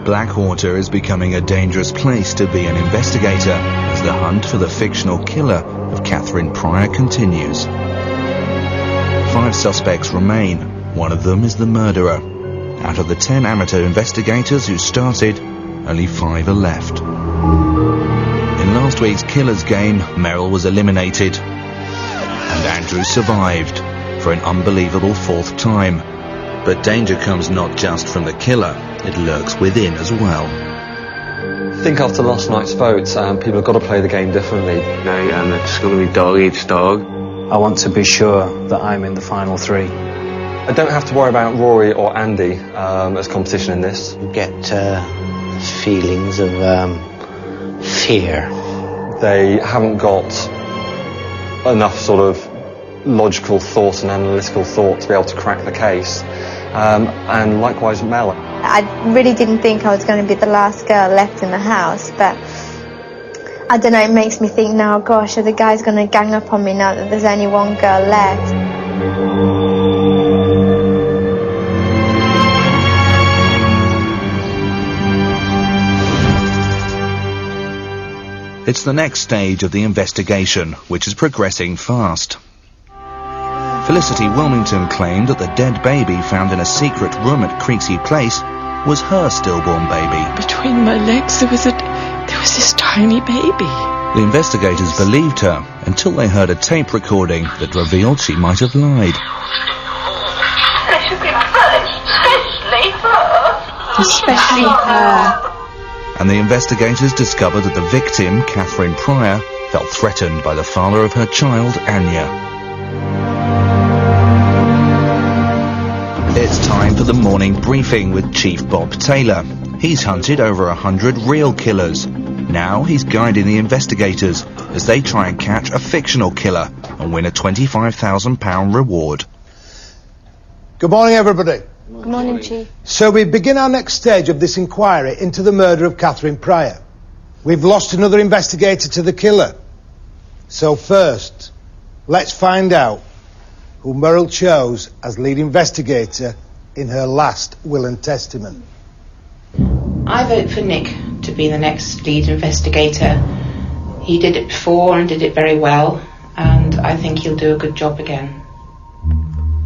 Blackwater is becoming a dangerous place to be an investigator as the hunt for the fictional killer of Catherine Pryor continues. 5 suspects remain. One of them is the murderer. Out of the 10 amateur investigators who started, only 5 are left. In last week's Killer's Game, Merrill was eliminated, and Andrew survived for an unbelievable 4th time. But danger comes not just from the killer, it lurks within as well. I think after last night's votes, people have got to play the game differently. No, it's going to be dog eats dog. I want to be sure that I'm in the final 3. I don't have to worry about Rory or Andy as competition in this. You get feelings of fear. They haven't got enough sort of logical thought and analytical thought to be able to crack the case. And likewise Mel. I really didn't think I was going to be the last girl left in the house, but I don't know, it makes me think now, gosh, are the guys going to gang up on me now that there's only one girl left? It's the next stage of the investigation, which is progressing fast. Felicity Wilmington claimed that the dead baby found in a secret room at Creasy Place was her stillborn baby. Between my legs there was this tiny baby. The investigators believed her until they heard a tape recording that revealed she might have lied. Especially her. And the investigators discovered that the victim, Catherine Pryor, felt threatened by the father of her child, Anya. It's time for the morning briefing with Chief Bob Taylor. He's hunted over 100 real killers. Now he's guiding the investigators as they try and catch a fictional killer and win a £25,000 reward. Good morning, everybody. Good morning, Chief. So we begin our next stage of this inquiry into the murder of Catherine Pryor. We've lost another investigator to the killer. So first, let's find out who Merrill chose as lead investigator in her last will and testament. I vote for Nick to be the next lead investigator. He did it before and did it very well, and I think he'll do a good job again.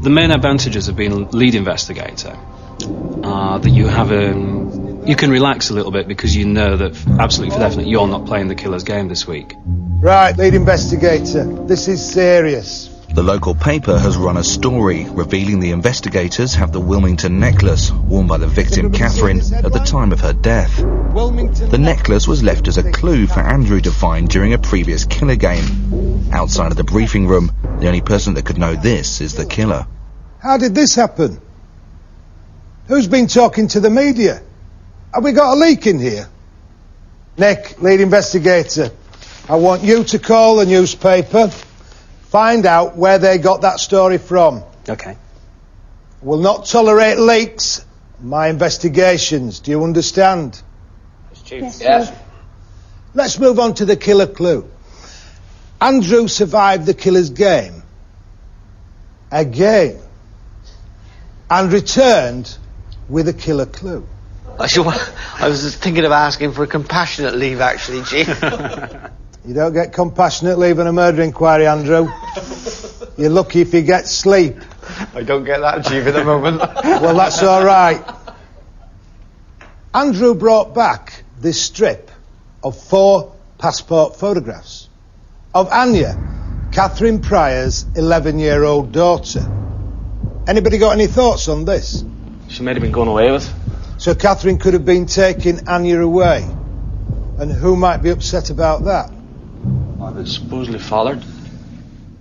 The main advantages of being a lead investigator are that you can relax a little bit because you know that absolutely for definite you're not playing the killer's game this week. Right, lead investigator, this is serious. The local paper has run a story revealing the investigators have the Wilmington necklace worn by the victim Catherine at the time of her death. The necklace was left as a clue for Andrew to find during a previous Killer Game. Outside of the briefing room, the only person that could know this is the killer. How did this happen? Who's been talking to the media? Have we got a leak in here? Nick, lead investigator, I want you to call the newspaper, find out where they got that story from. Okay. Will not tolerate leaks in my investigations, do you understand? Yes, Yes. Let's move on to the killer clue. Andrew survived the killer's game. Again. And returned with a killer clue. I was thinking of asking for a compassionate leave, actually, Chief. You don't get compassionate leave on a murder inquiry, Andrew. You're lucky if you get sleep. I don't get that, Chief, at the moment. Well, that's all right. Andrew brought back this strip of 4 passport photographs of Anya, Catherine Pryor's 11-year-old daughter. Anybody got any thoughts on this? She may have been gone away with. So Catherine could have been taking Anya away. And who might be upset about that? Supposedly fathered.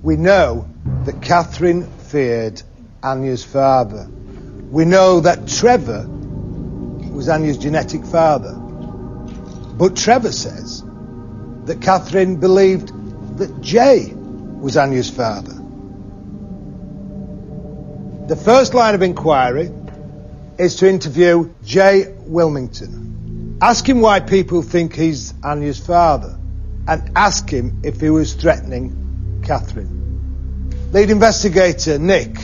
We know that Catherine feared Anya's father. We know that Trevor was Anya's genetic father. But Trevor says that Catherine believed that Jay was Anya's father. The first line of inquiry is to interview Jay Wilmington. Ask him why people think he's Anya's father, and ask him if he was threatening Catherine. Lead investigator Nick,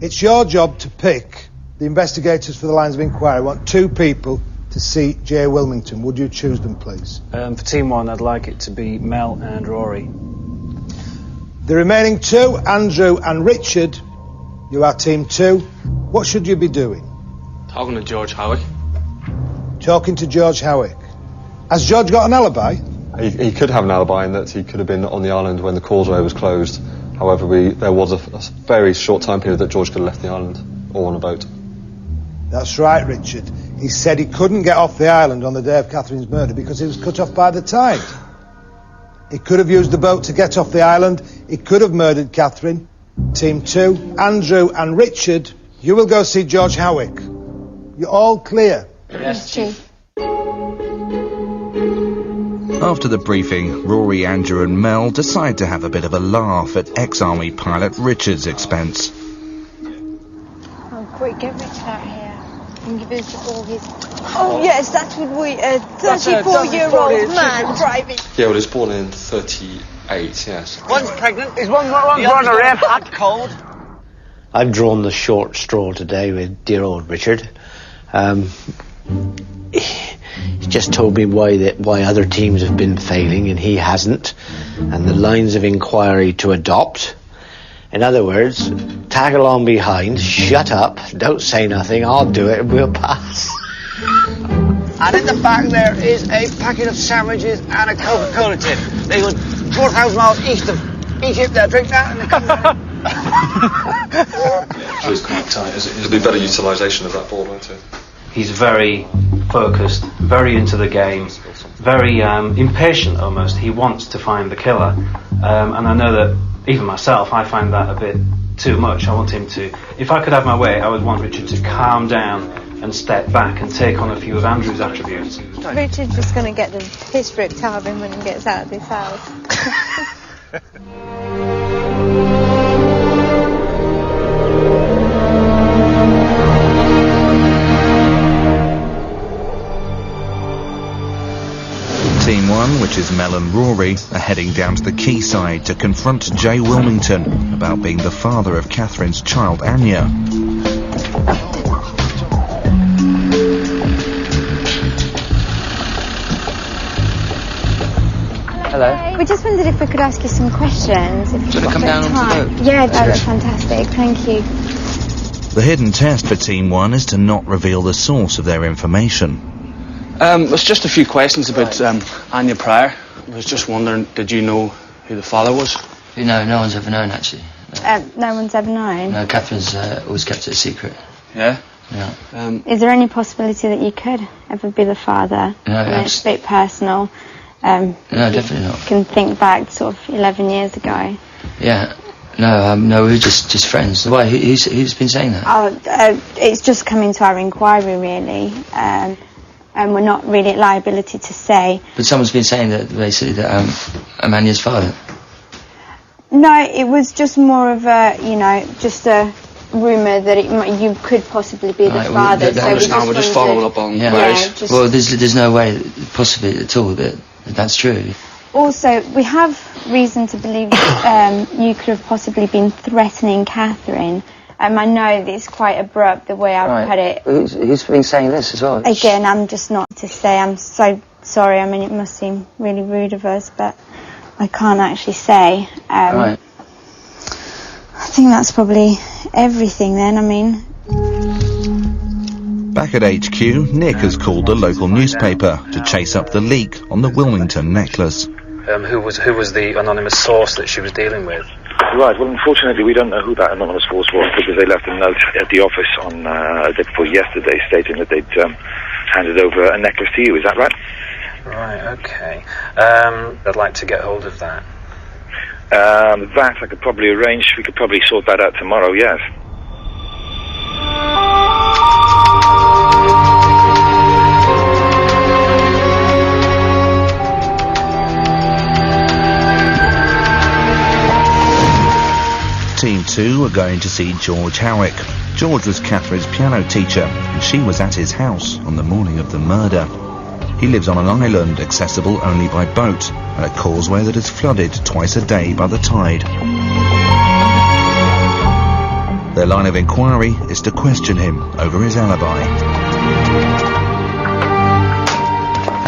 it's your job to pick the investigators for the lines of inquiry. I want 2 people to see Jay Wilmington. Would you choose them, please? For Team 1, I'd like it to be Mel and Rory. The remaining two, Andrew and Richard, you are Team 2. What should you be doing? Talking to George Howick. Talking to George Howick. Has George got an alibi? He could have an alibi in that he could have been on the island when the causeway was closed. However, there was a very short time period that George could have left the island or on a boat. That's right, Richard. He said he couldn't get off the island on the day of Catherine's murder because he was cut off by the tide. He could have used the boat to get off the island. He could have murdered Catherine. Team 2, Andrew and Richard, you will go see George Howick. You're all clear? Yes, Chief. After the briefing, Rory, Andrew and Mel decide to have a bit of a laugh at ex-army pilot Richard's expense. Oh, quick, get Richard out here and give us all his... Oh, yes, that's what we... 34-year-old man driving. Yeah, well, he was born in 38, yes. One's pregnant. Is one on a rare hot cold? I've drawn the short straw today with dear old Richard. He just told me why other teams have been failing and he hasn't, and the lines of inquiry to adopt. In other words, tag along behind, shut up, don't say nothing, I'll do it and we'll pass. And in the back there is a packet of sandwiches and a Coca-Cola tin. They were 4,000 miles east of Egypt. They'll drink that and they come back. It's quite tight, is it? It'll be better utilisation of that board, won't it? He's very focused, very into the game, very impatient almost. He wants to find the killer. And I know that even myself, I find that a bit too much. I want him to... If I could have my way, I would want Richard to calm down and step back and take on a few of Andrew's attributes. Richard's just going to get the piss ripped out of him when he gets out of this house. Team 1, which is Mel and Rory, are heading down to the quayside to confront Jay Wilmington about being the father of Catherine's child, Anya. Hello. We just wondered if we could ask you some questions. If Do you want to come down onto the boat? Yeah, that was fantastic. Thank you. The hidden test for Team 1 is to not reveal the source of their information. It's just a few questions about Anya Pryor. I was just wondering, did you know who the father was? No, no one's ever known, actually. No one's ever known? No, Catherine's always kept it a secret. Yeah? Yeah. Is there any possibility that you could ever be the father? No, it's a bit personal. No, definitely not. You can think back sort of 11 years ago. Yeah. No, no, we were just friends. Why? Who's been saying that? It's just come into our inquiry, really. And we're not really at liability to say. But someone's been saying that, basically, that Amanya's father. No, it was just more of a, just a rumour that you could possibly be the father. We're just following up on queries. Well, there's no way, possibly at all, that that's true. Also, we have reason to believe that you could have possibly been threatening Catherine. I know that it's quite abrupt the way I've put it. Who's been saying this as well? Again, I'm just not to say. I'm so sorry. I mean, it must seem really rude of us, but I can't actually say. Right. I think that's probably everything then. I mean... Back at HQ, Nick has called the local newspaper to chase up the leak on the Wilmington necklace. Who was the anonymous source that she was dealing with? Right, well, unfortunately, we don't know who that anonymous source was because they left a note at the office on the day before yesterday stating that they'd handed over a necklace to you. Is that right? Right, okay. I'd like to get hold of that. That I could probably arrange. We could probably sort that out tomorrow, yes. Team 2 are going to see George Howick. George was Catherine's piano teacher, and she was at his house on the morning of the murder. He lives on an island accessible only by boat, and a causeway that is flooded twice a day by the tide. Their line of inquiry is to question him over his alibi.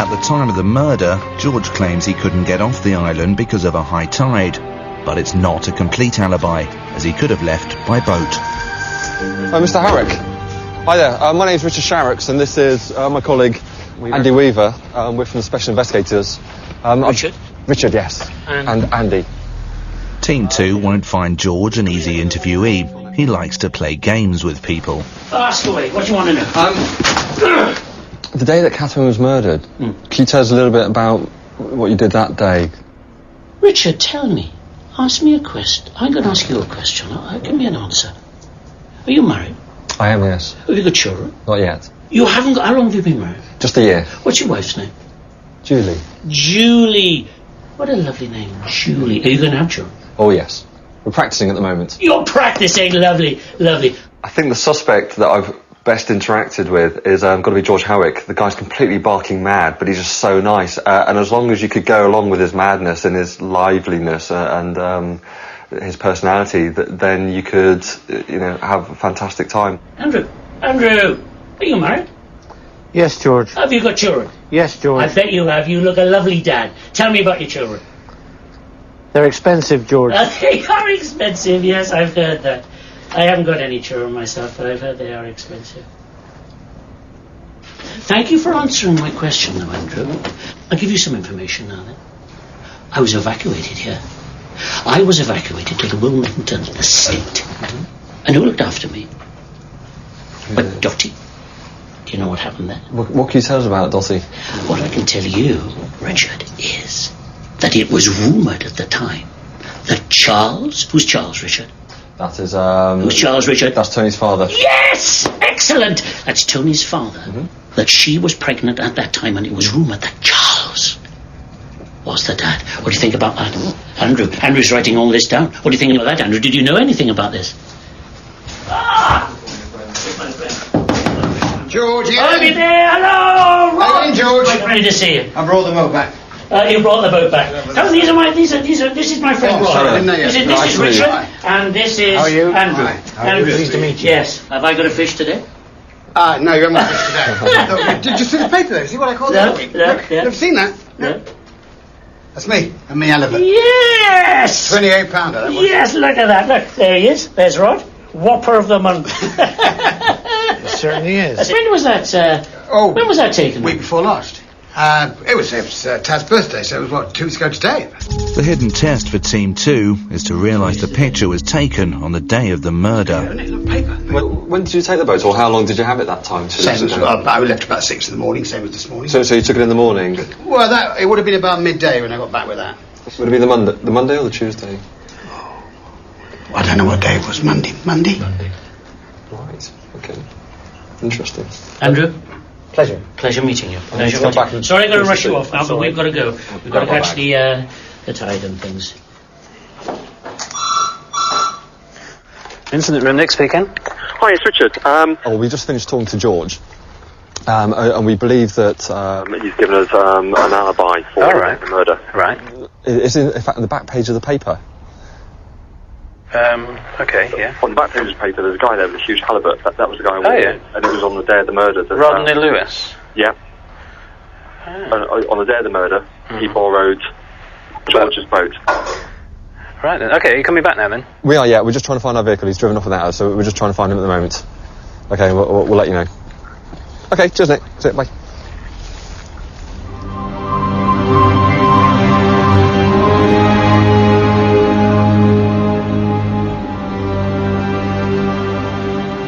At the time of the murder, George claims he couldn't get off the island because of a high tide. But it's not a complete alibi, as he could have left by boat. Mr. Harrick. Hi there. My name's Richard Sharrocks, and this is my colleague Andy Weaver. We're from the Special Investigators. Richard? Richard, yes. And Andy. Team 2 won't find George an easy interviewee. He likes to play games with people. Ask away. What do you want to know? The day that Catherine was murdered, can you tell us a little bit about what you did that day? Richard, tell me. Ask me a question. I'm going to ask you a question. Give me an answer. Are you married? I am, yes. Have you got children? Not yet. You haven't got... How long have you been married? Just a year. What's your wife's name? Julie. Julie. What a lovely name, Julie. Are you going to have children? Oh, yes. We're practicing at the moment. You're practicing. Lovely, lovely. I think the suspect that I've best interacted with is got to be George Howick. The guy's completely barking mad, but he's just so nice. And as long as you could go along with his madness and his liveliness and his personality, then you could, have a fantastic time. Andrew, are you married? Yes, George. Have you got children? Yes, George. I bet you have. You look a lovely dad. Tell me about your children. They're expensive, George. They are expensive, yes, I've heard that. I haven't got any children myself, but I've heard they are expensive. Thank you for answering my question, though, Andrew. I'll give you some information now, then. I was evacuated here. I was evacuated to the Wilmington estate. And who looked after me? But Dottie. Do you know what happened there? What can you tell us about Dottie? What I can tell you, Richard, is that it was rumoured at the time that Charles... Who's Charles, Richard? That is, Who's Charles, Richard? That's Tony's father. Yes! Excellent! That's Tony's father. That she was pregnant at that time, and it was rumoured that Charles was the dad. What do you think about that? Andrew's writing all this down. What do you think about that, Andrew? Did you know anything about this? George, I'll be there. Hello, Ron. Hey, George. Quite ready to see you. I brought the boat back. You brought the boat back. Oh, this is my friend Ron. Sorry, I didn't know you. This is Richard, and this is How are you? Andrew. Hi. Andrew. Pleased to meet you. Yes. Have I got a fish today? No, you haven't got fish today. Did you see the paper there? See what I called No, it? no. You've seen that? No. That's me, and me elephant. Yes! £28, that was. Yes, look at that. Look, there he is. There's Rod. Whopper of the month. It certainly is. When was that, when was that taken? Week before last. It was Taz's birthday, so it was, 2 weeks ago today. The hidden test for Team 2 is to realise the picture was taken on the day of the murder. When did you take the boat, or how long did you have it that time? I left about 6 in the morning, same as this morning. So you took it in the morning? Well, it would have been about midday when I got back with that. Would it be the Monday or the Tuesday? I don't know what day it was. Monday. Right, okay. Interesting. Andrew? Pleasure meeting you. Pleasure meeting you. Sorry, I've got to rush you off now, but we've got to go. We've got to catch the tide and things. Incident room, Nick speaking. Hi, it's Richard. We just finished talking to George, and we believe that he's given us an alibi for the murder. Right. It's in fact on the back page of the paper. Okay, yeah. On the back page of the paper, there's a guy there with a huge halibut. That was the guy I walked in, and it was on the day of the murder. Rodney Lewis? Yeah. On the day of the murder, he borrowed George's boat. Right then. Okay, you coming back now then? We are, yeah. We're just trying to find our vehicle. He's driven off without us, so we're just trying to find him at the moment. Okay, we'll let you know. Okay, cheers, Nick. That's it, bye.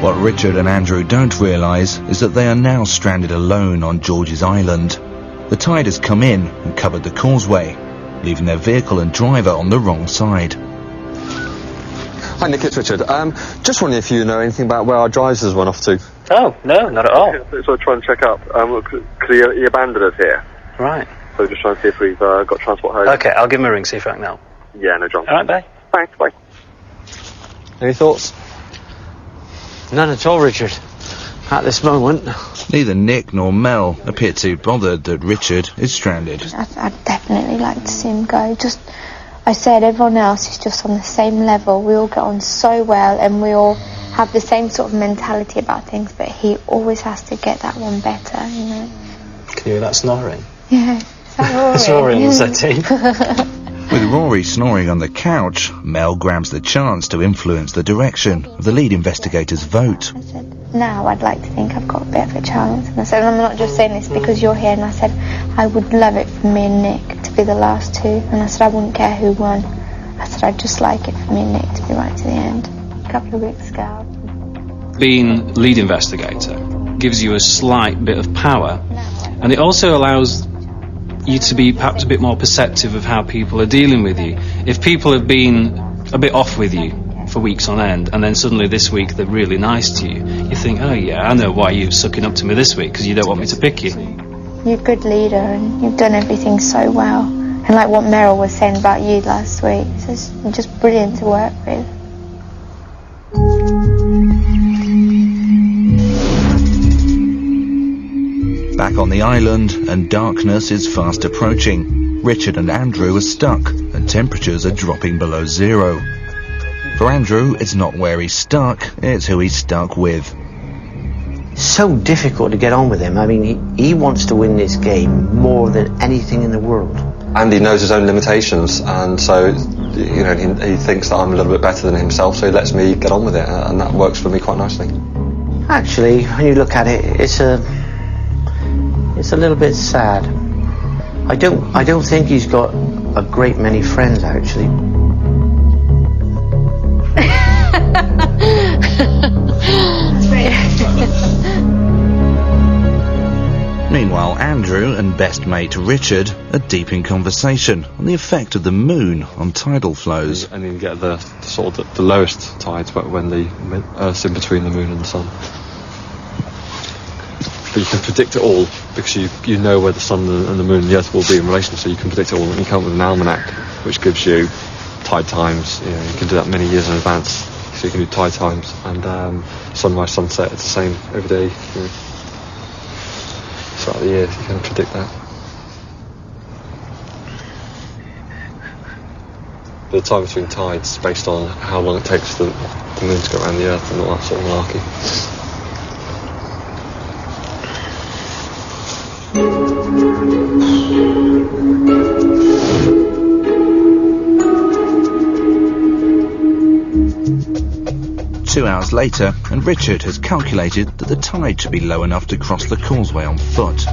What Richard and Andrew don't realise is that they are now stranded alone on George's Island. The tide has come in and covered the causeway, leaving their vehicle and driver on the wrong side. Hi Nick, it's Richard. Just wondering if you know anything about where our driver has run off to. Oh, no, not at all. So trying to check up, because he abandoned us here. Right. So just trying to see if we've got transport home. Okay, I'll give him a ring, see if I can help. Yeah, no drama. Alright, bye. Thanks, bye. Any thoughts? None at all, Richard. At this moment. Neither Nick nor Mel appear too bothered that Richard is stranded. I'd definitely like to see him go. I said everyone else is just on the same level. We all get on so well and we all have the same sort of mentality about things, but he always has to get that one better, you know. Can you hear that snoring? Yeah. Is that Rory? That's Rory on the settee. With Rory snoring on the couch, Mel grabs the chance to influence the direction of the lead investigator's vote. I said, now I'd like to think I've got a bit of a chance. And I said, I'm not just saying this because you're here. And I said, I would love it for me and Nick to be the last two. And I said, I wouldn't care who won. I said, I'd just like it for me and Nick to be right to the end. A couple of weeks ago. Being lead investigator gives you a slight bit of power, and it also allows you to be perhaps a bit more perceptive of how people are dealing with you. If people have been a bit off with you for weeks on end, and then suddenly this week they're really nice to you, you think, oh yeah, I know why you're sucking up to me this week, because you don't want me to pick you. You're a good leader and you've done everything so well. And like what Meryl was saying about you last week, it's just brilliant to work with. Back on the island, and darkness is fast approaching. Richard and Andrew are stuck, and temperatures are dropping below zero. For Andrew, it's not where he's stuck, it's who he's stuck with. So difficult to get on with him. I mean, he wants to win this game more than anything in the world. Andy knows his own limitations, and so, you know, he thinks that I'm a little bit better than himself, so he lets me get on with it, and that works for me quite nicely. Actually, when you look at it, it's a little bit sad. I don't think he's got a great many friends, actually. Meanwhile, Andrew and best mate Richard are deep in conversation on the effect of the moon on tidal flows. And you get the sort of the lowest tides, but when the Earth's in between the moon and the sun. But you can predict it all because you know where the sun and the moon and the Earth will be in relation, so you can predict it all. And you come up with an almanac which gives you tide times. You know, you can do that many years in advance, so you can do tide times and sunrise, sunset. It's the same every day. You know. Throughout the year, you can predict that. The time between tides is based on how long it takes the moon to go around the Earth and all that sort of malarkey. 2 hours later, and Richard has calculated that the tide should be low enough to cross the causeway on foot.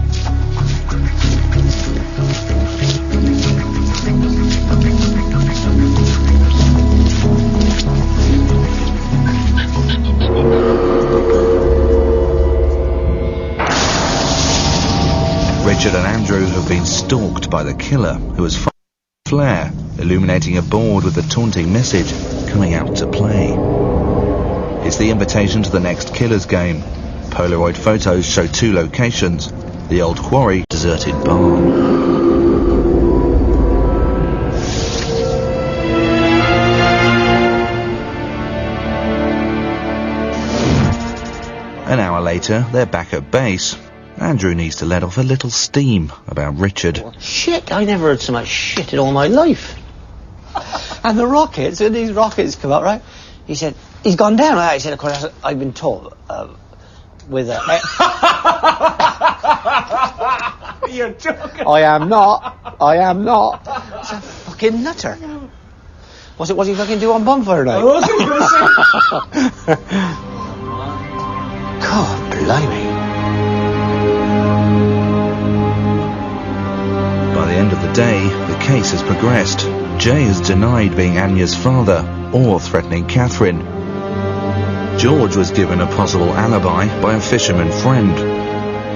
Richard and Andrew have been stalked by the killer, who has fired a flare, illuminating a board with the taunting message, "Coming out to play." It's the invitation to the next Killer's game. Polaroid photos show 2 locations: the old quarry, deserted barn. An hour later, they're back at base. Andrew needs to let off a little steam about Richard. Shit, I never heard so much shit in all my life. And the rockets, when these rockets come up, right? He said, he's gone down. I said, of course, I've been taught with a... You're joking. I am not. It's a fucking nutter. What's he fucking do on bonfire night? I wasn't going to say. God, blimey. By the end of the day, the case has progressed. Jay has denied being Anya's father or threatening Catherine. George was given a possible alibi by a fisherman friend.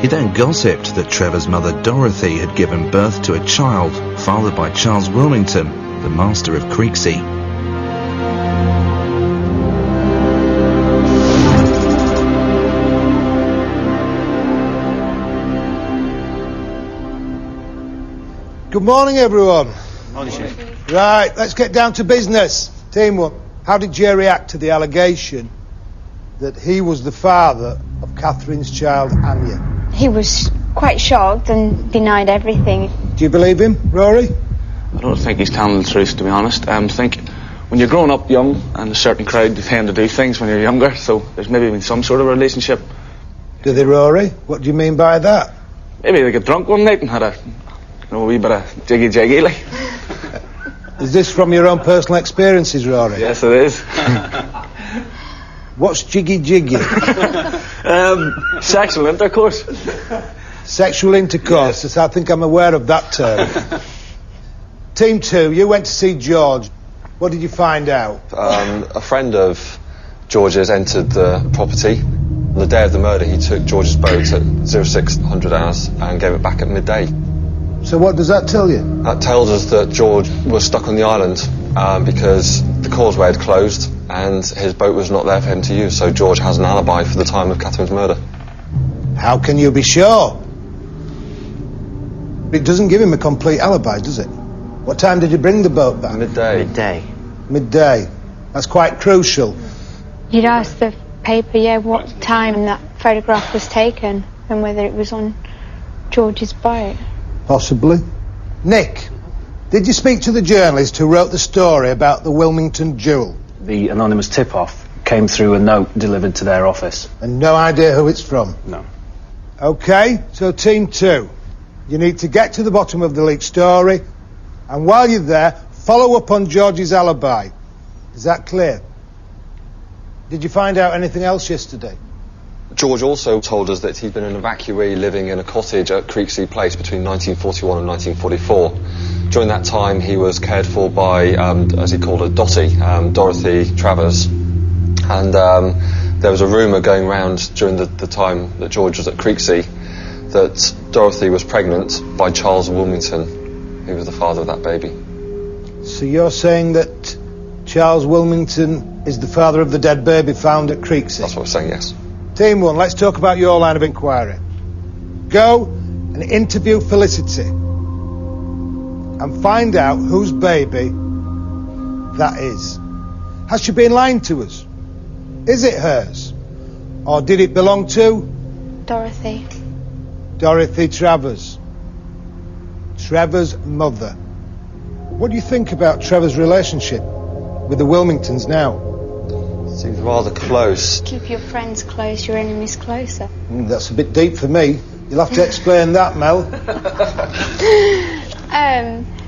He then gossiped that Trevor's mother Dorothy had given birth to a child fathered by Charles Wilmington, the master of Creeksea. Good morning, everyone. Morning, Shane. Right, let's get down to business. Team one, how did Jay react to the allegation that he was the father of Catherine's child, Anya? He was quite shocked and denied everything. Do you believe him, Rory? I don't think he's telling the truth, to be honest. I think when you're growing up young and a certain crowd, you tend to do things when you're younger, so there's maybe been some sort of relationship. Do they, Rory? What do you mean by that? Maybe they got drunk one night and had a a wee bit of jiggy like. Is this from your own personal experiences, Rory? Yes, it is. What's jiggy? Sexual intercourse. Sexual intercourse. Yes. I think I'm aware of that term. Team 2, you went to see George. What did you find out? A friend of George's entered the property. On the day of the murder, he took George's boat at 0600 hours and gave it back at midday. So what does that tell you? That tells us that George was stuck on the island because the causeway had closed and his boat was not there for him to use, so George has an alibi for the time of Catherine's murder. How can you be sure? It doesn't give him a complete alibi, does it? What time did you bring the boat back? Midday. Midday. That's quite crucial. You'd ask the paper, what time that photograph was taken and whether it was on George's boat. Possibly. Nick, did you speak to the journalist who wrote the story about the Wilmington jewel? The anonymous tip-off came through a note delivered to their office. And no idea who it's from? No. OK, so Team 2, you need to get to the bottom of the leaked story, and while you're there, follow up on George's alibi. Is that clear? Did you find out anything else yesterday? George also told us that he'd been an evacuee living in a cottage at Creeksea Place between 1941 and 1944. During that time, he was cared for by, as he called her, Dottie, Dorothy Travers. And there was a rumour going round during the time that George was at Creeksea that Dorothy was pregnant by Charles Wilmington, who was the father of that baby. So you're saying that Charles Wilmington is the father of the dead baby found at Creeksea? That's what I'm saying, yes. Team 1, let's talk about your line of inquiry. Go and interview Felicity and find out whose baby that is. Has she been lying to us? Is it hers? Or did it belong to? Dorothy. Dorothy Travers. Trevor's mother. What do you think about Trevor's relationship with the Wilmingtons now? Seems rather close. Keep your friends close, your enemies closer. That's a bit deep for me. You'll have to explain that, Mel.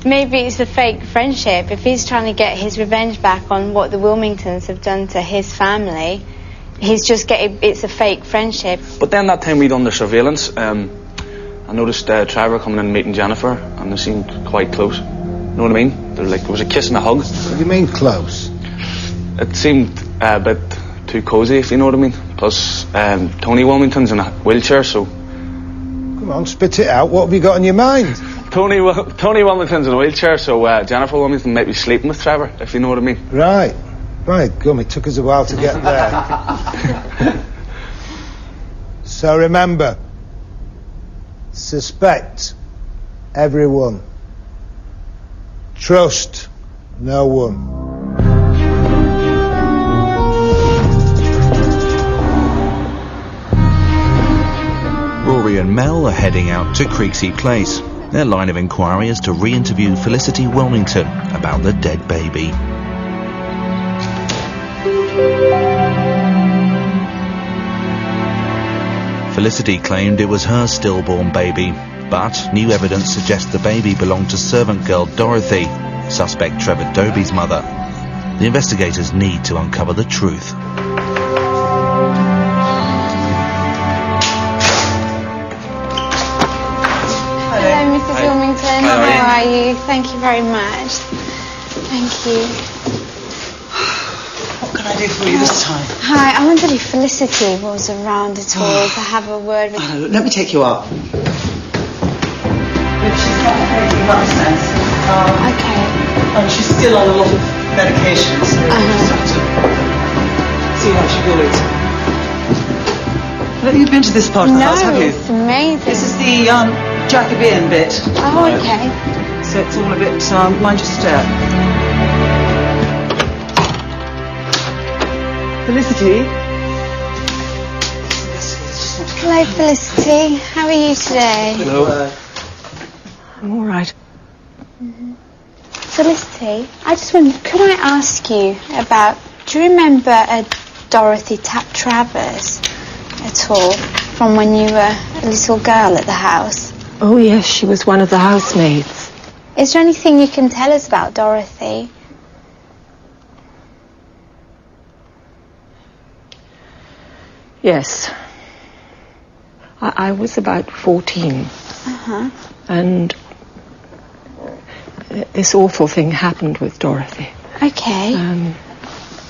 Maybe it's a fake friendship. If he's trying to get his revenge back on what the Wilmingtons have done to his family, it's a fake friendship. But then that time we'd under surveillance, I noticed Trevor coming in and meeting Jennifer, and they seemed quite close. You know what I mean? There was a kiss and a hug. What do you mean close? It seemed a bit too cosy, if you know what I mean. Plus, Tony Wilmington's in a wheelchair, so... Come on, spit it out. What have you got in your mind? Tony Wilmington's in a wheelchair, so Jennifer Wilmington might be sleeping with Trevor, if you know what I mean. Right. Right, gum, it took us a while to get there. So remember, suspect everyone. Trust no one. Rory and Mel are heading out to Creeksea Place. Their line of inquiry is to re-interview Felicity Wilmington about the dead baby. Felicity claimed it was her stillborn baby, but new evidence suggests the baby belonged to servant girl Dorothy, suspect Trevor Doby's mother. The investigators need to uncover the truth. Hello, Mrs. Wilmington. How are you? Thank you very much. Thank you. What can I do for you this time? Hi, I wondered if Felicity was around at all to have a word with... Let me take you up. She's not making much sense. Okay. And she's still on a lot of medications. So just have to see how she goes. Have you been to this part of the house, have you? It's amazing. This is the Jacobean bit. Oh, okay. So it's all a bit, mind your step. Felicity? Hello, Felicity. How are you today? Hello. I'm all right. Felicity, I just wondered, could I ask you about, do you remember Dorothy Travers at all from when you were a little girl at the house? Oh, yes, she was one of the housemaids. Is there anything you can tell us about Dorothy? Yes. I was about 14. And this awful thing happened with Dorothy. Okay.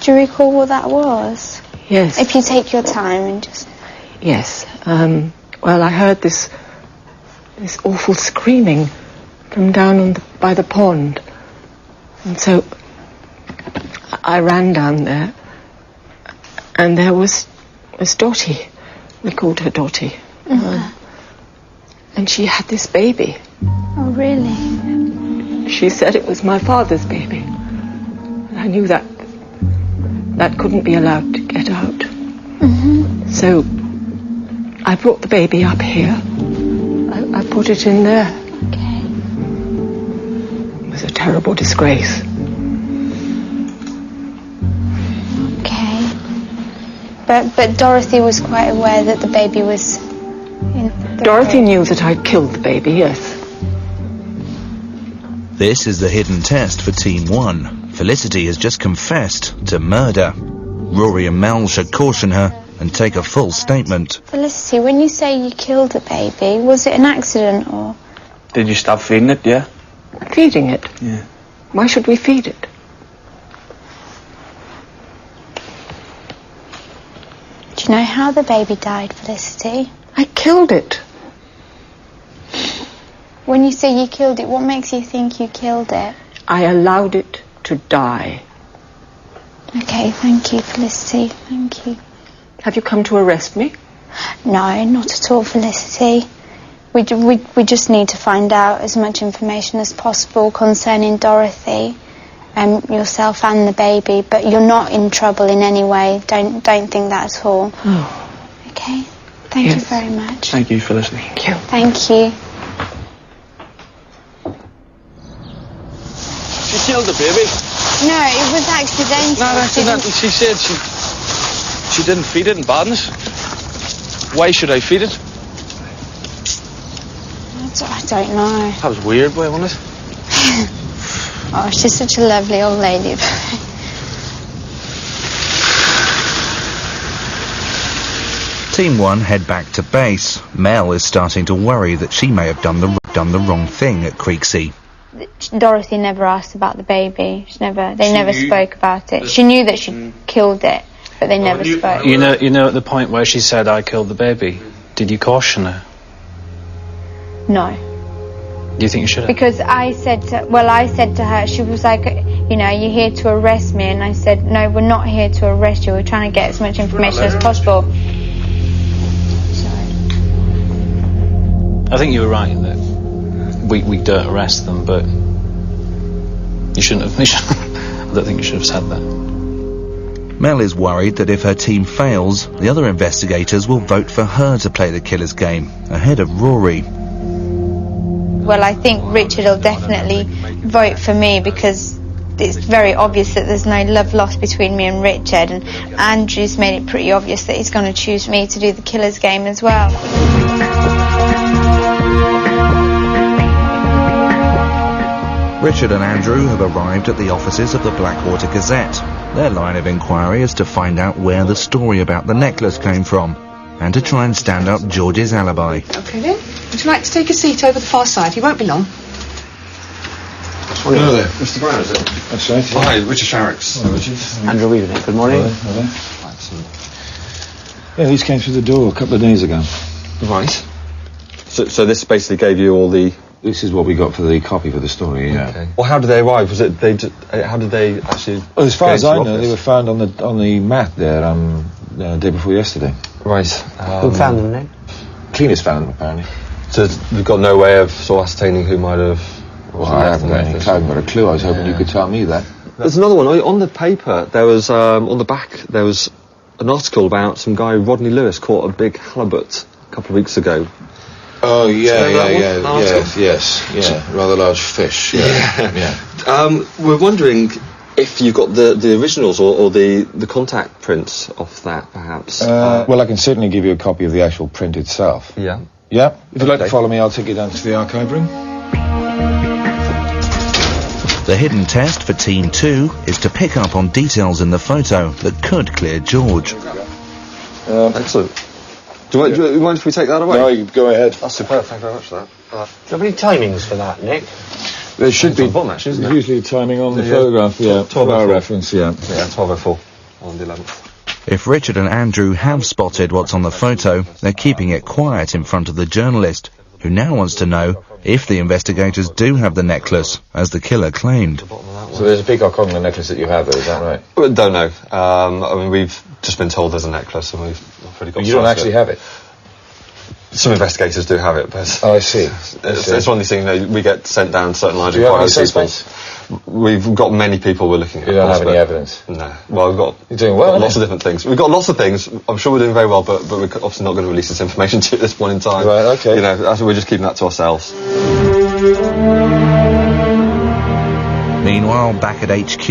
Do you recall what that was? Yes. If you take your time and just... Yes. Well, I heard this awful screaming from down by the pond. And so I ran down there, and there was Dottie. We called her Dottie. And she had this baby. Oh, really? She said it was my father's baby. And I knew that couldn't be allowed to get out. So I brought the baby up here. I put it in there. Okay. It was a terrible disgrace. Okay. But Dorothy was quite aware that the baby was in the Dorothy knew that I'd killed the baby, yes. This is the hidden test for Team 1. Felicity has just confessed to murder. Rory and Mel should caution her and take a full statement. Felicity, when you say you killed the baby, was it an accident or...? Did you stop feeding it, yeah? Feeding it? Yeah. Why should we feed it? Do you know how the baby died, Felicity? I killed it. When you say you killed it, what makes you think you killed it? I allowed it to die. Okay, thank you, Felicity. Thank you. Have you come to arrest me? No, not at all, Felicity. We just need to find out as much information as possible concerning Dorothy, yourself and the baby. But you're not in trouble in any way. Don't think that at all. Oh. Okay. Thank you very much. Thank you, Felicity. Thank you. Thank you. She killed the baby. No, it was accidental. Not accidental. She said she didn't feed it in badness. Why should I feed it? I don't know. That was weird, boy, wasn't it? Oh, she's such a lovely old lady. Team 1 head back to base. Mel is starting to worry that she may have done the wrong thing at Creeksea. Dorothy never asked about the baby. They never spoke about it. She knew that she killed it, but they never spoke. You know, at the point where she said, "I killed the baby," did you caution her? No. Do you think you should have? Because I said to her, she was like, you know, you're here to arrest me, and I said, no, we're not here to arrest you. We're trying to get as much information as possible. I think you were right in that we don't arrest them, but you shouldn't have. I don't think you should have said that. Mel is worried that if her team fails, the other investigators will vote for her to play the killer's game, ahead of Rory. Well, I think Richard will definitely vote for me because it's very obvious that there's no love lost between me and Richard, and Andrew's made it pretty obvious that he's going to choose me to do the killer's game as well. Richard and Andrew have arrived at the offices of the Blackwater Gazette. Their line of inquiry is to find out where the story about the necklace came from, and to try and stand up George's alibi. OK then, would you like to take a seat over the far side? He won't be long. Hello there. Mr. Brown, is it? That's right. Yeah. Hi, Richard Sharrocks. Hello, Richard. Andrew Weaver. Good morning. Hello. Yeah, these came through the door a couple of days ago. Right. So this basically gave you all the... This is what we got for the copy for the story, yeah. Okay. Well, how did they arrive? How did they actually... Well, as far as I know, they were found on the mat there the day before yesterday. Right. Who found them then? Cleaners found them, apparently. So we've got no way of sort of ascertaining who might have... Well, I haven't got a clue. I was hoping you could tell me that. There's another one. On the paper, there was, on the back, there was an article about some guy, Rodney Lewis, caught a big halibut a couple of weeks ago. Oh, yes, rather large fish, yeah. We're wondering if you've got the originals or the contact prints of that, perhaps. Well, I can certainly give you a copy of the actual print itself. Yeah. Yeah, if you'd like to follow me, I'll take you down to the archive room. The hidden test for Team 2 is to pick up on details in the photo that could clear George. Excellent. Do you mind if we take that away? No, you go ahead. That's superb, thank you very much for that. Do you have any timings for that, Nick? There should be. Bottom, actually, isn't it? Usually timing on the photograph, 12 hour reference, Yeah, 12:04 on the 11th. If Richard and Andrew have spotted what's on the photo, they're keeping it quiet in front of the journalist, who now wants to know if the investigators do have the necklace, as the killer claimed. So there's a peacock on the necklace that you have, is that right? We don't know. I mean, we've just been told there's a necklace, and we've already got... But you don't actually have it? Some investigators do have it, but... Oh, I see. It's one of these things, you know, we get sent down certain lines of inquiry. We've got many people we're looking at. You don't have any evidence? No. Well, we've got... You're doing well, lots of different things. We've got lots of things. I'm sure we're doing very well, but we're obviously not going to release this information to you at this point in time. Right, okay. You know, we're just keeping that to ourselves. Meanwhile, back at HQ,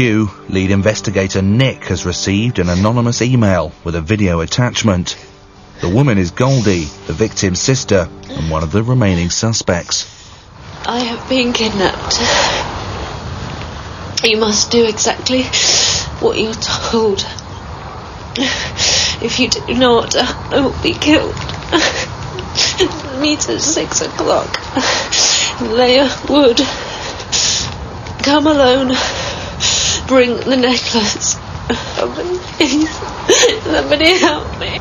lead investigator Nick has received an anonymous email with a video attachment. The woman is Goldie, the victim's sister, and one of the remaining suspects. I have been kidnapped. You must do exactly what you're told. If you do not, I will be killed. Meet at 6 o'clock. Leia Wood. Come alone. Bring the necklace. Somebody help me.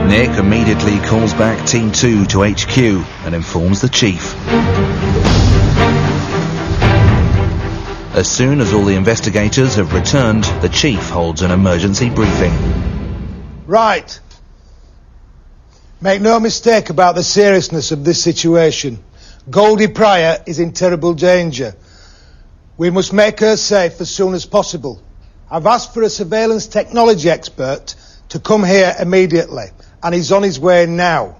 Nick immediately calls back Team 2 to HQ and informs the chief. As soon as all the investigators have returned, the chief holds an emergency briefing. Right. Make no mistake about the seriousness of this situation. Goldie Pryor is in terrible danger. We must make her safe as soon as possible. I've asked for a surveillance technology expert to come here immediately, and he's on his way now.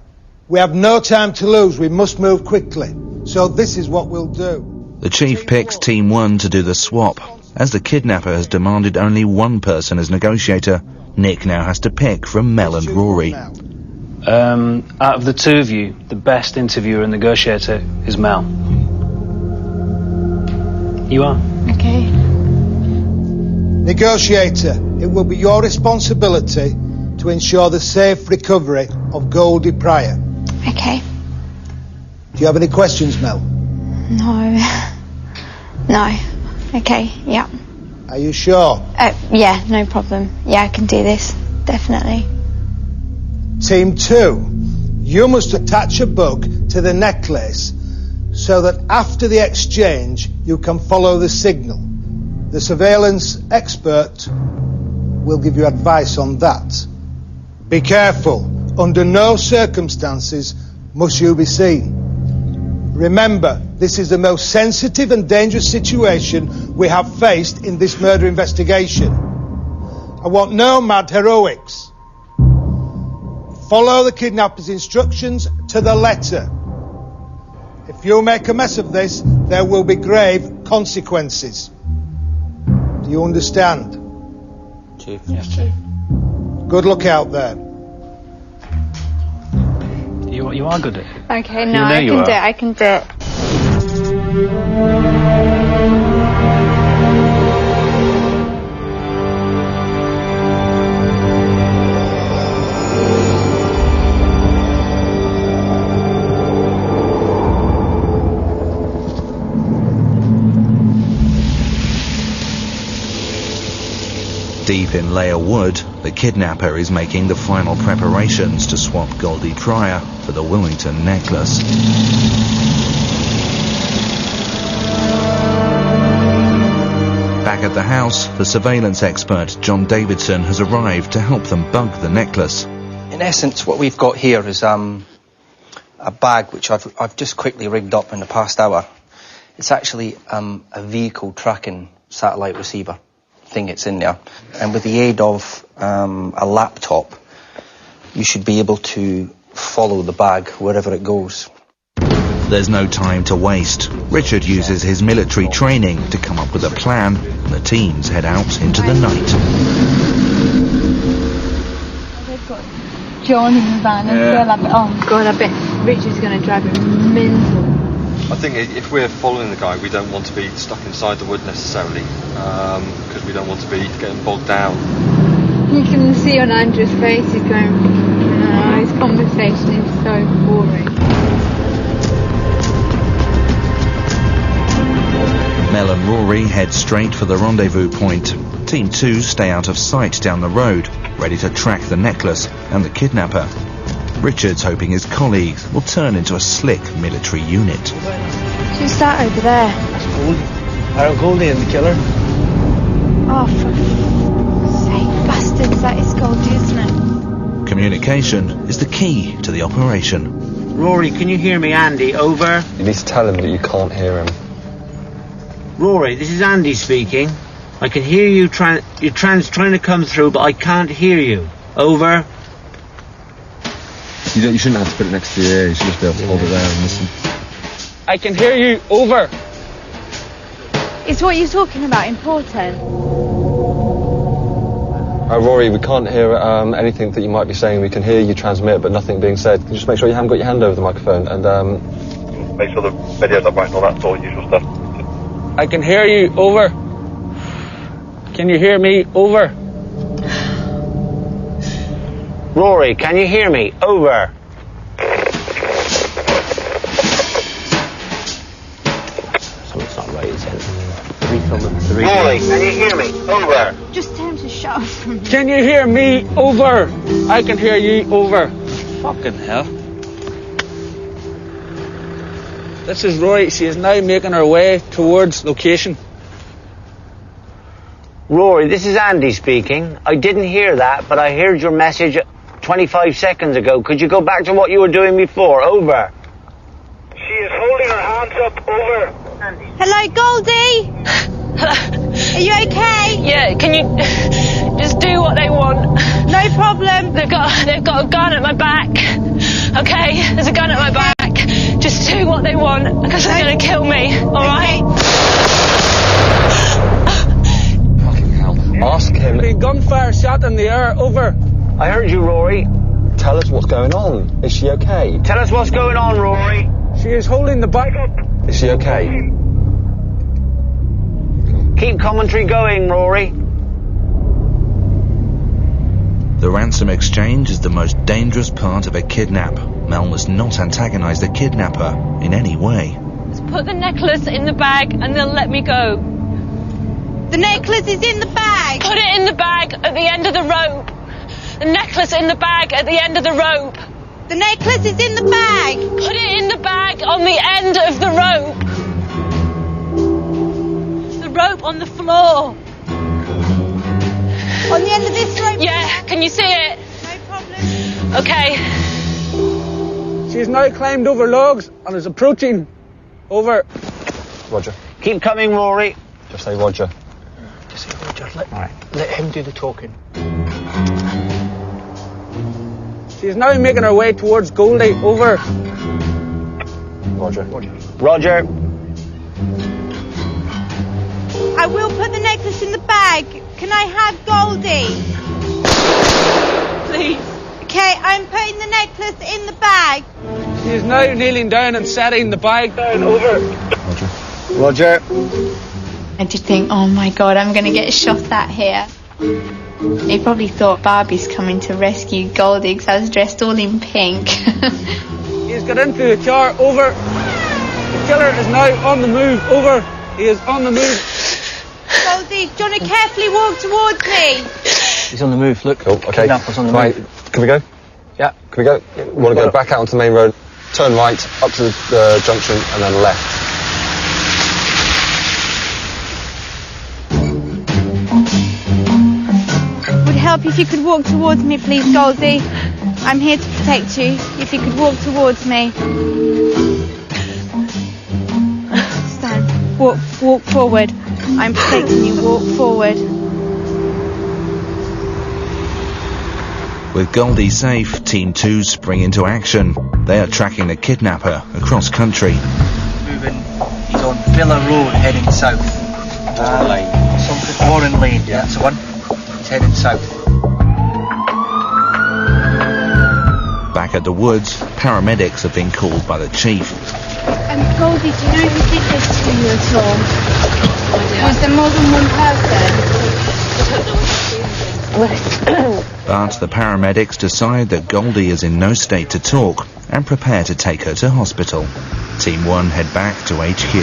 We have no time to lose. We must move quickly. So this is what we'll do. The chief picks Team 1 to do the swap. As the kidnapper has demanded only one person as negotiator, Nick now has to pick from Mel and Rory. Out of the two of you, the best interviewer and negotiator is Mel. You are. Okay. Negotiator, it will be your responsibility to ensure the safe recovery of Goldie Pryor. Okay. Do you have any questions, Mel? No. No. Okay, yeah. Are you sure? Yeah, no problem. Yeah, I can do this. Definitely. Team 2, you must attach a bug to the necklace so that after the exchange you can follow the signal. The surveillance expert will give you advice on that. Be careful. Under no circumstances must you be seen. Remember, this is the most sensitive and dangerous situation we have faced in this murder investigation. I want no mad heroics. Follow the kidnapper's instructions to the letter. If you make a mess of this, there will be grave consequences. Do you understand? Chief. Yes, Chief. Good luck out there. You are good at it. Okay, no, I can do it. I can do it. Deep in Leia Wood, the kidnapper is making the final preparations to swap Goldie Pryor for the Wilmington necklace. Back at the house, the surveillance expert John Davidson has arrived to help them bug the necklace. In essence, what we've got here is a bag which I've just quickly rigged up in the past hour. It's actually a vehicle tracking satellite receiver thing. It's in there, and with the aid of a laptop you should be able to follow the bag wherever it goes. There's no time to waste. Richard uses his military training to come up with a plan, and the teams head out into the night. John in the van as well. Oh God, I bet Richard's going to drive him mental. I think if we're following the guy, we don't want to be stuck inside the wood necessarily, because we don't want to be getting bogged down. You can see on Andrew's face, he's going, his conversation is so boring. Mel and Rory head straight for the rendezvous point. Team 2 stay out of sight down the road, ready to track the necklace and the kidnapper. Richard's hoping his colleagues will turn into a slick military unit. Who's that over there? That's Goldie. Harold Goldie and the killer. Oh, for sake, bastards, that is Goldie, isn't it? Communication is the key to the operation. Rory, can you hear me? Andy, over. You need to tell him that you can't hear him. Rory, this is Andy speaking. I can hear you trying to come through, but I can't hear you. Over. You shouldn't have to put it next to your ear. You should just be able to hold it there and listen. I can hear you. Over. Is what you're talking about important? Rory, we can't hear anything that you might be saying. We can hear you transmit, but nothing being said. Can you just make sure you haven't got your hand over the microphone and make sure the video's up right and all that sort of usual stuff. I can hear you. Over. Can you hear me? Over. Rory, can you hear me? Over. Something's not right, is it? Rory, can you hear me? Over. Just tell him to shut up from me. Can you hear me? Over. I can hear you. Over. Fucking hell. This is Rory. She is now making her way towards location. Rory, this is Andy speaking. I didn't hear that, but I heard your message 25 seconds ago. Could you go back to what you were doing before? Over. She is holding her hands up. Over. Hello, Goldie? Hello. Are you okay? Yeah, can you just do what they want? No problem. They've got a gun at my back. Okay, there's a gun at my back. Just do what they want, because they're going to kill me, alright? Fucking hell. Ask him. The gunfire shot in the air. Over. I heard you, Rory. Tell us what's going on. Is she okay? Tell us what's going on, Rory. She is holding the bike up. Is she okay? Keep commentary going, Rory. The ransom exchange is the most dangerous part of a kidnap. Mel must not antagonise the kidnapper in any way. Just put the necklace in the bag and they'll let me go. The necklace is in the bag. Put it in the bag at the end of the rope. The necklace in the bag at the end of the rope. The necklace is in the bag. Put it in the bag on the end of the rope. The rope on the floor. On the end of this rope? Yeah, can you see it? No problem. Okay. She's now climbed over logs and is approaching. Over. Roger. Keep coming, Rory. Just say Roger. Just say Roger. Let him do the talking. She's now making her way towards Goldie. Over. Roger. Roger. I will put the necklace in the bag. Can I have Goldie? Please. Okay, I'm putting the necklace in the bag. She is now kneeling down and setting the bag down. Over. Roger. I did think, oh my God, I'm going to get shot at here. He probably thought Barbie's coming to rescue Goldie because I was dressed all in pink. He's got into the car. Over. The killer is now on the move. Over. He is on the move. Goldie, do you want to carefully walk towards me? He's on the move. Look. Cool, okay. Kidnapper's on the Right, move. can we go? Yeah. Can we go? We want to go back out onto the main road, turn right, up to the junction, and then left. Would help if you could walk towards me, please, Goldie. I'm here to protect you. If you could walk towards me. Stand. Walk forward. I'm protecting you. Walk forward. With Goldie safe, Team 2 spring into action. They are tracking the kidnapper across country. Moving. He's on Villa Road, heading south. Warren Lane. Yeah, that's the one. He's heading south. Back at the woods, paramedics have been called by the chief. Goldie, do you know who did this to you at all? Was there more than one person? But the paramedics decide that Goldie is in no state to talk and prepare to take her to hospital. Team 1 head back to HQ.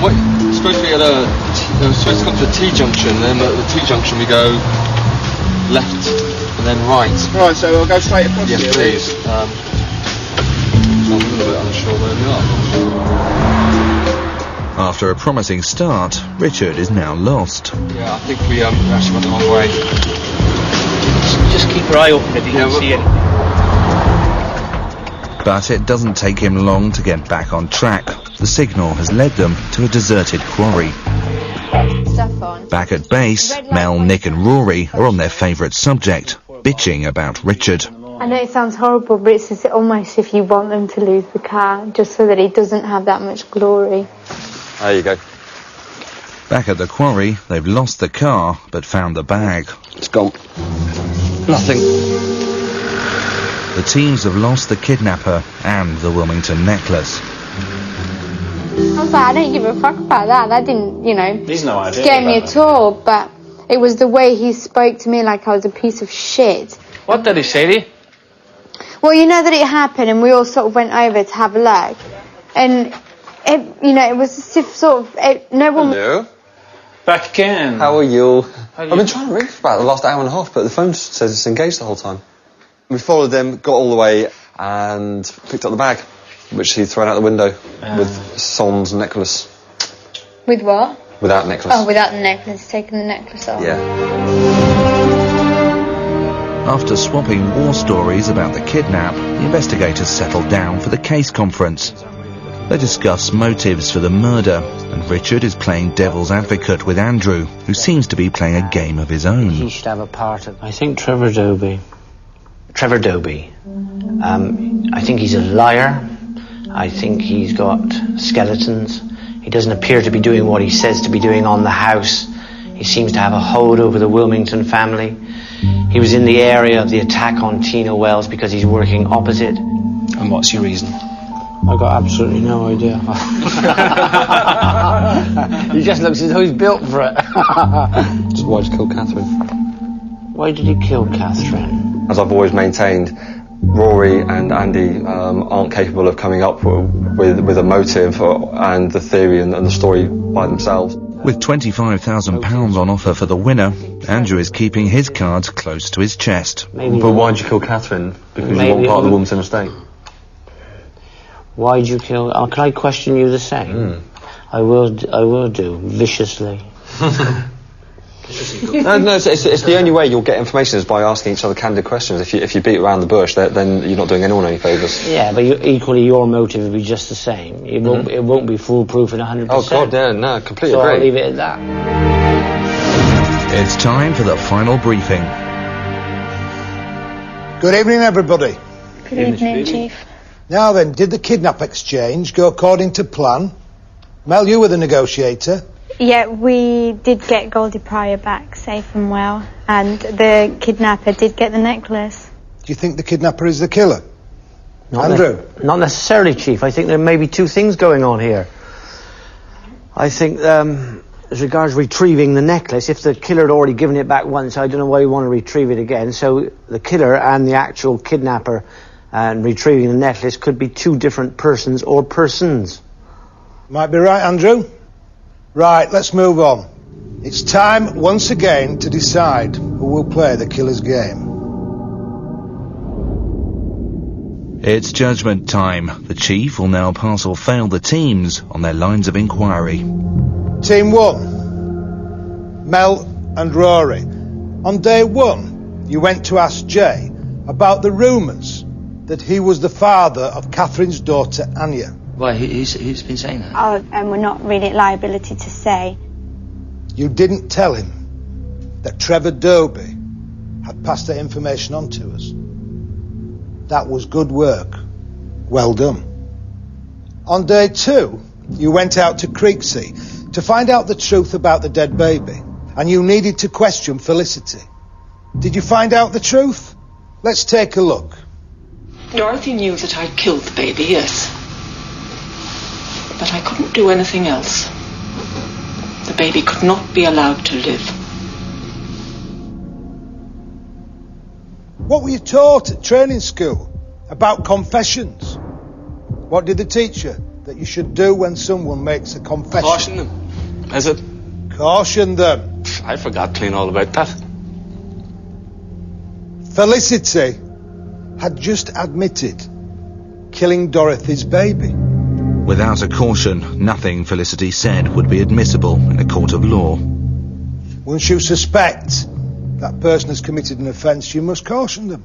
We're supposed to be we're supposed to come to a T-junction, then at the T-junction we go left and then right. Right, so we'll go straight across here. Yes, please. So I'm a little bit unsure where we are. After a promising start, Richard is now lost. Yeah, I think we actually went the wrong way. Just keep your eye open if you can see anything. But it doesn't take him long to get back on track. The signal has led them to a deserted quarry. Back at base, Mel, Nick and Rory are on their favourite subject, bitching about Richard. I know it sounds horrible, but it's just almost if you want them to lose the car, just so that he doesn't have that much glory. There you go. Back at the quarry, they've lost the car, but found the bag. It's gone. Nothing. The teams have lost the kidnapper and the Wilmington necklace. I was like, I don't give a fuck about that. That didn't, He's no idea scare me at all. But it was the way he spoke to me like I was a piece of shit. What did he say to you? Well, you know that it happened, and we all sort of went over to have a look, and it was as if no one. Hello. Back again. How are you? I've been trying to ring for about the last hour and a half, but the phone says it's engaged the whole time. We followed them, got all the way, and picked up the bag, which he'd thrown out the window with Son's necklace. With what? Without necklace. Oh, without the necklace, taking the necklace off. Yeah. After swapping war stories about the kidnap, the investigators settled down for the case conference. They discuss motives for the murder, and Richard is playing devil's advocate with Andrew, who seems to be playing a game of his own. He should have a part of. I think Trevor Doby. I think he's a liar. I think he's got skeletons. He doesn't appear to be doing what he says to be doing on the house. He seems to have a hold over the Wilmington family. He was in the area of the attack on Tina Wells because he's working opposite. And what's your reason? I got absolutely no idea. He just looks as though he's built for it. Just why'd you kill Catherine? Why did he kill Catherine? As I've always maintained, Rory and Andy aren't capable of coming up with a motive and the theory and the story by themselves. With £25,000 on offer for the winner, Andrew is keeping his cards close to his chest. But why'd you kill Catherine? Because you weren't part of the Wilmington estate. Why'd you kill? Can I question you the same? I will do viciously. No, it's the only way you'll get information is by asking each other candid questions. If you beat around the bush, then you're not doing anyone any favours. Yeah, but equally your motive would be just the same. It won't be foolproof in 100%. Oh God, yeah, no, completely so agree. I'll leave it at that. It's time for the final briefing. Good evening, everybody. Good evening, Chief. Now then, did the kidnap exchange go according to plan? Mel, you were the negotiator. Yeah, we did get Goldie Pryor back safe and well, and the kidnapper did get the necklace. Do you think the kidnapper is the killer? Andrew? Not necessarily, Chief. I think there may be two things going on here. I think, as regards retrieving the necklace, if the killer had already given it back once, I don't know why you want to retrieve it again. So the killer and the actual kidnapper and retrieving the necklace could be two different persons or persons. Might be right, Andrew. Right, let's move on. It's time once again to decide who will play the killer's game. It's judgment time. The chief will now pass or fail the teams on their lines of inquiry. Team 1, Mel and Rory. On day 1, you went to ask Jay about the rumours that he was the father of Catherine's daughter, Anya. Why, who's been saying that? Oh, and we're not really at liability to say. You didn't tell him that Trevor Doby had passed that information on to us. That was good work. Well done. On day 2, you went out to Creeksea to find out the truth about the dead baby and you needed to question Felicity. Did you find out the truth? Let's take a look. Dorothy knew that I'd killed the baby, yes. But I couldn't do anything else. The baby could not be allowed to live. What were you taught at training school about confessions? What did they teach you that you should do when someone makes a confession? Caution them, is it? Caution them. I forgot clean all about that. Felicity had just admitted killing Dorothy's baby. Without a caution, nothing Felicity said would be admissible in a court of law. Once you suspect that person has committed an offence, you must caution them.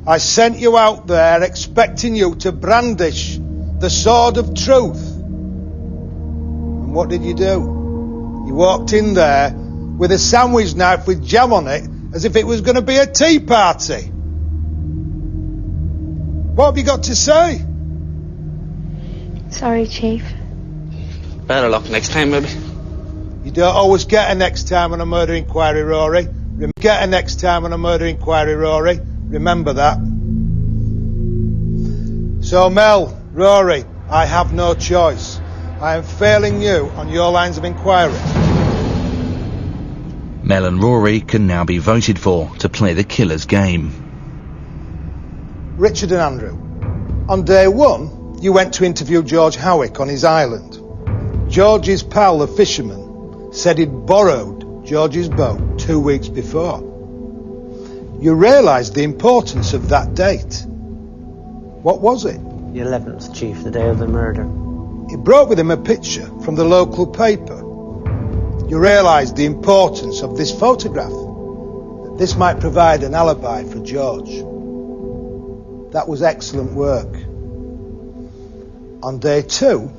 I sent you out there expecting you to brandish the sword of truth. And what did you do? You walked in there with a sandwich knife with jam on it as if it was going to be a tea party. What have you got to say? Sorry, Chief. Better luck next time, maybe. You don't always get a next time on a murder inquiry, Rory. Get a next time on a murder inquiry, Rory. Remember that. So, Mel, Rory, I have no choice. I am failing you on your lines of inquiry. Mel and Rory can now be voted for to play the killer's game. Richard and Andrew, on day one, you went to interview George Howick on his island. George's pal, the fisherman, said he'd borrowed George's boat 2 weeks before. You realised the importance of that date. What was it? The 11th, Chief, the day of the murder. He brought with him a picture from the local paper. You realised the importance of this photograph, that this might provide an alibi for George. That was excellent work. On day two,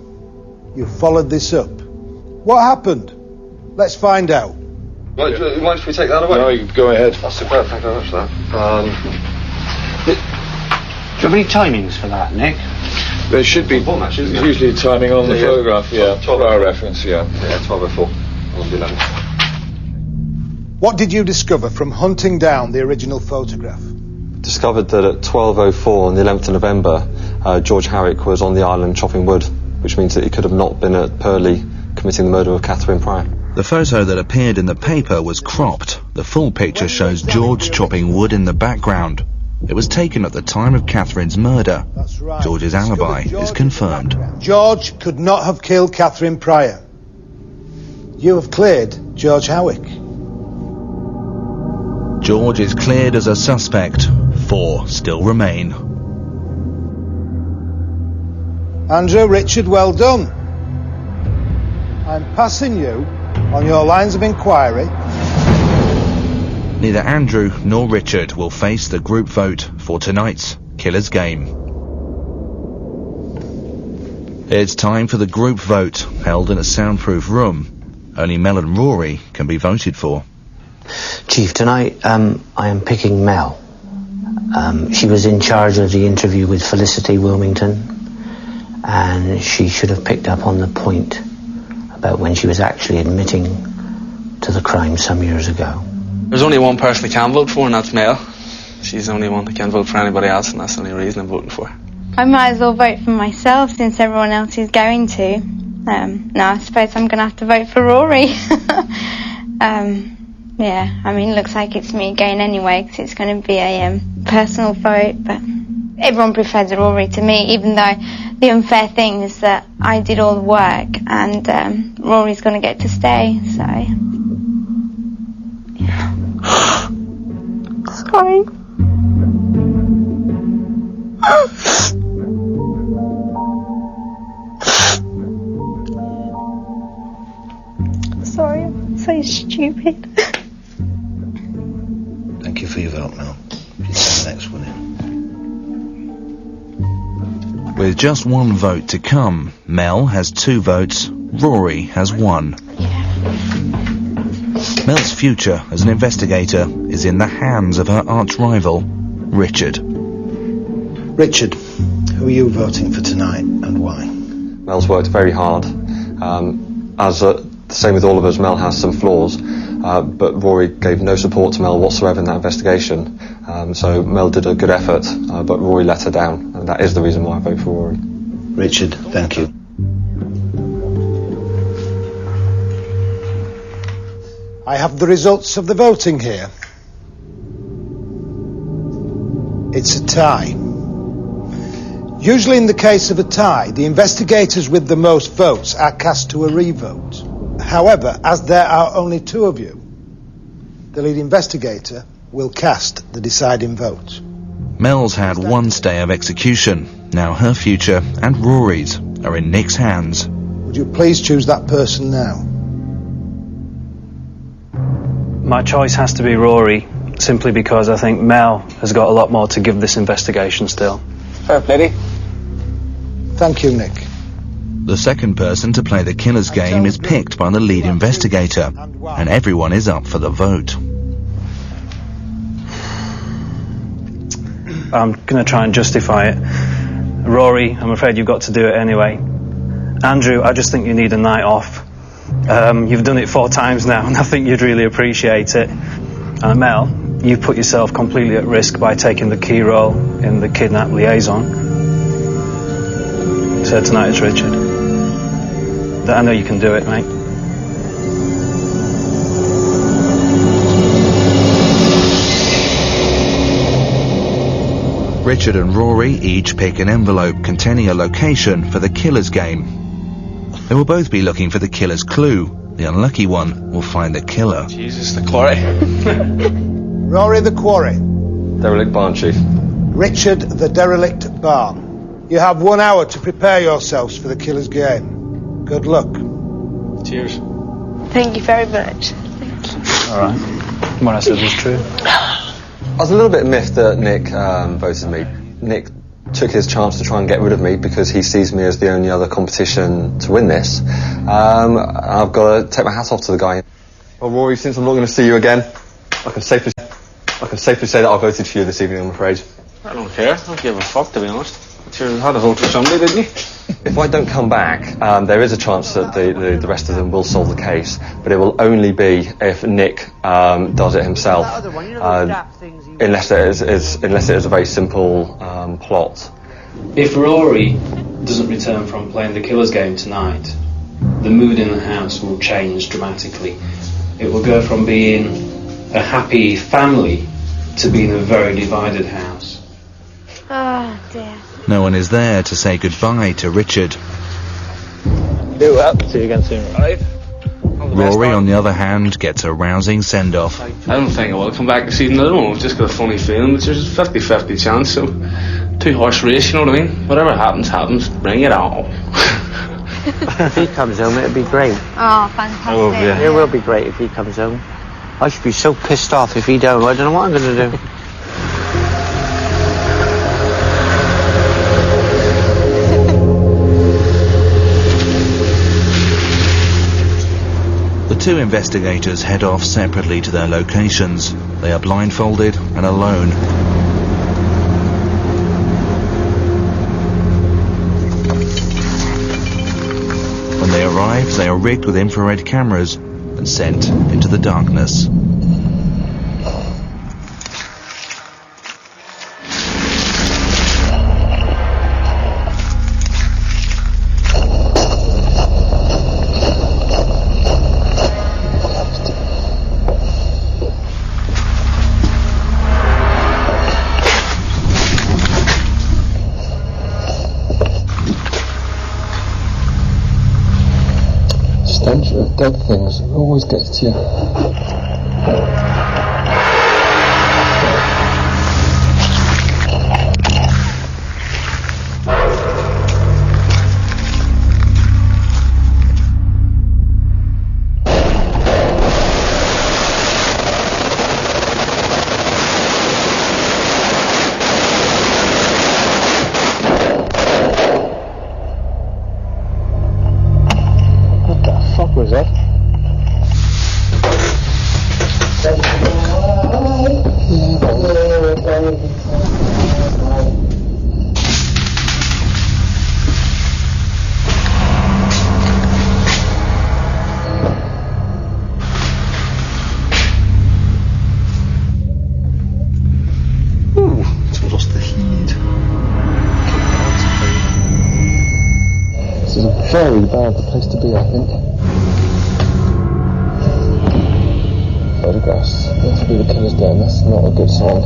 you followed this up. What happened? Let's find out. Right, do you mind if we take that away? No, you go ahead. That's superb, thank you very much for that. Do you have any timings for that, Nick? There should be usually timing on the photograph, yeah. 12 hour reference, yeah. Yeah, 12:04 on the 11th. What did you discover from hunting down the original photograph? Discovered that at 12:04 on the 11th of November, George Howick was on the island chopping wood, which means that he could have not been at Purley committing the murder of Catherine Pryor. The photo that appeared in the paper was cropped. The full picture shows George chopping wood in the background. It was taken at the time of Catherine's murder. That's right. George's alibi is confirmed. George could not have killed Catherine Pryor. You have cleared George Howick. George is cleared as a suspect. 4 still remain. Andrew, Richard, well done. I'm passing you on your lines of inquiry. Neither Andrew nor Richard will face the group vote for tonight's Killer's Game. It's time for the group vote, held in a soundproof room. Only Mel and Rory can be voted for. Chief, tonight I am picking Mel. She was in charge of the interview with Felicity Wilmington, and she should have picked up on the point about when she was actually admitting to the crime some years ago. There's only one person I can vote for, and that's Mel. She's the only one that can vote for anybody else, and that's the only reason I'm voting for her. I might as well vote for myself since everyone else is going to. No, I suppose I'm going to have to vote for Rory. Yeah, I mean, looks like it's me again anyway, because it's going to be a personal vote, but everyone prefers Rory to me, even though the unfair thing is that I did all the work, and Rory's going to get to stay, so... Yeah. Sorry. Sorry, I'm so stupid. Thank you for your vote, Mel. You send the next one in. With just one vote to come, Mel has 2 votes, Rory has 1. Mel's future as an investigator is in the hands of her arch-rival, Richard. Richard, who are you voting for tonight and why? Mel's worked very hard. As the same with all of us. Mel has some flaws, but Rory gave no support to Mel whatsoever in that investigation. So Mel did a good effort, but Rory let her down, and that is the reason why I vote for Rory. Richard, thank you. I have the results of the voting here. It's a tie. Usually in the case of a tie, the investigators with the most votes are cast to a revote. However, as there are only two of you, the lead investigator will cast the deciding vote. Mel's had one stay of execution. Now her future and Rory's are in Nick's hands. Would you please choose that person now? My choice has to be Rory, simply because I think Mel has got a lot more to give this investigation still. Fair play. Thank you, Nick. The second person to play the killer's game is picked by the lead investigator, and everyone is up for the vote. I'm going to try and justify it. Rory, I'm afraid you've got to do it anyway. Andrew, I just think you need a night off. You've done it 4 times now, and I think you'd really appreciate it. And Mel, you've put yourself completely at risk by taking the key role in the kidnap liaison. So tonight it's Richard. I know you can do it, mate. Richard and Rory each pick an envelope containing a location for the killer's game. They will both be looking for the killer's clue. The unlucky one will find the killer. Jesus, the quarry. Rory, the quarry. Derelict barn, Chief. Richard, the derelict barn. You have 1 hour to prepare yourselves for the killer's game. Good luck. Cheers. Thank you very much. Thank you. All right. What I said was true. I was a little bit miffed that Nick voted me. Nick took his chance to try and get rid of me because he sees me as the only other competition to win this. I've got to take my hat off to the guy. Well, Rory, since I'm not going to see you again, I can safely say that I voted for you this evening, I'm afraid. I don't care. I don't give a fuck, to be honest. But you had to vote for somebody, didn't you? If I don't come back, there is a chance that the rest of them will solve the case, but it will only be if Nick does it himself, unless it is a very simple plot. If Rory doesn't return from playing the killer's game tonight, the mood in the house will change dramatically. It will go from being a happy family to being a very divided house. Oh dear. No one is there to say goodbye to Richard. Do well. See you again soon, right? Rory, on the other hand, gets a rousing send-off. I don't think I will come back this season. I don't know. I've just got a funny feeling, but there's a 50-50 chance. So, 2-horse race, you know what I mean? Whatever happens, happens. Bring it on. If he comes home, it'll be great. Oh, fantastic. Oh, yeah. It will be great if he comes home. I should be so pissed off if he don't. I don't know what I'm going to do. The two investigators head off separately to their locations. They are blindfolded and alone. When they arrive, they are rigged with infrared cameras and sent into the darkness. Stench of dead things always gets to you. What the fuck was that? very bad place to be, I think. Photographs. Meant to be the killer's den. That's not a good sign.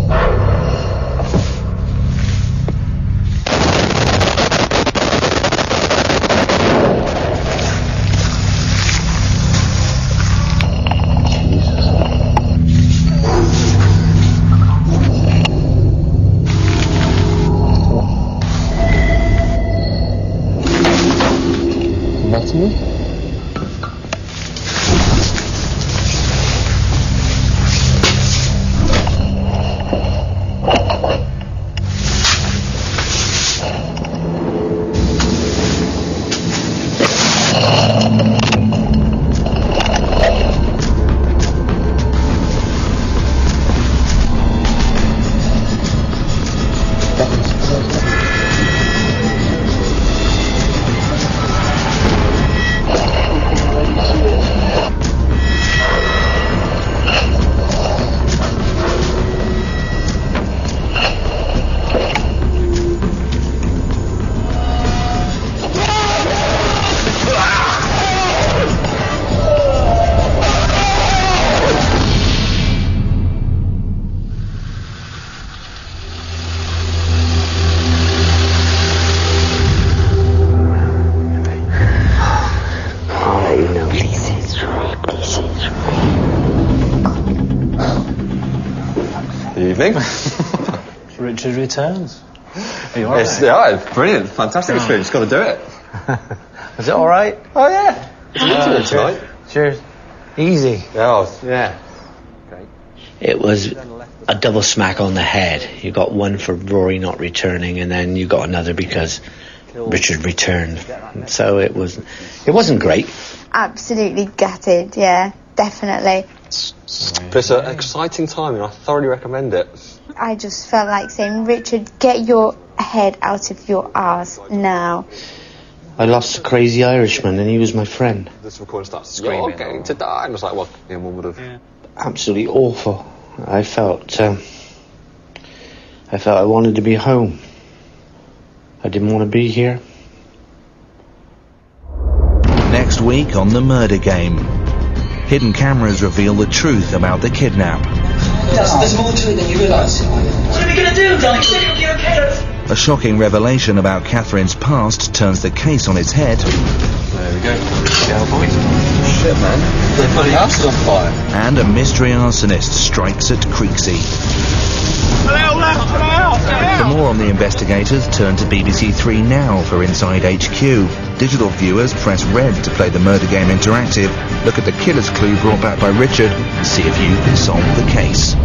Evening. Richard returns. Are you alright? Yeah, brilliant, fantastic experience. Got to do it. Was it all right? Oh yeah. It's tonight. Cheers. Easy. Yeah. It was a double smack on the head. You got one for Rory not returning, and then you got another because Richard returned. So it wasn't great. Absolutely gutted, yeah, definitely. But it's an exciting time, and I thoroughly recommend it. I just felt like saying, Richard, get your head out of your arse now. I lost a crazy Irishman, and he was my friend. This recording starts screaming. You're going to die. And I was like, well, one would have. Yeah. Absolutely awful. I felt I wanted to be home. I didn't want to be here. Next week on The Murder Game, hidden cameras reveal the truth about the kidnap. There's more to it than you realise. What are we going to do, Don? You said it would be okay. A shocking revelation about Catherine's past turns the case on its head. There we go. Yeah, boys. Shit, man. The bloody house is on fire. And a mystery arsonist strikes at Creeksea. For more on the investigators, turn to BBC Three Now for Inside HQ. Digital viewers press red to play The Murder Game Interactive. Look at the killer's clue brought back by Richard and see if you can solve the case.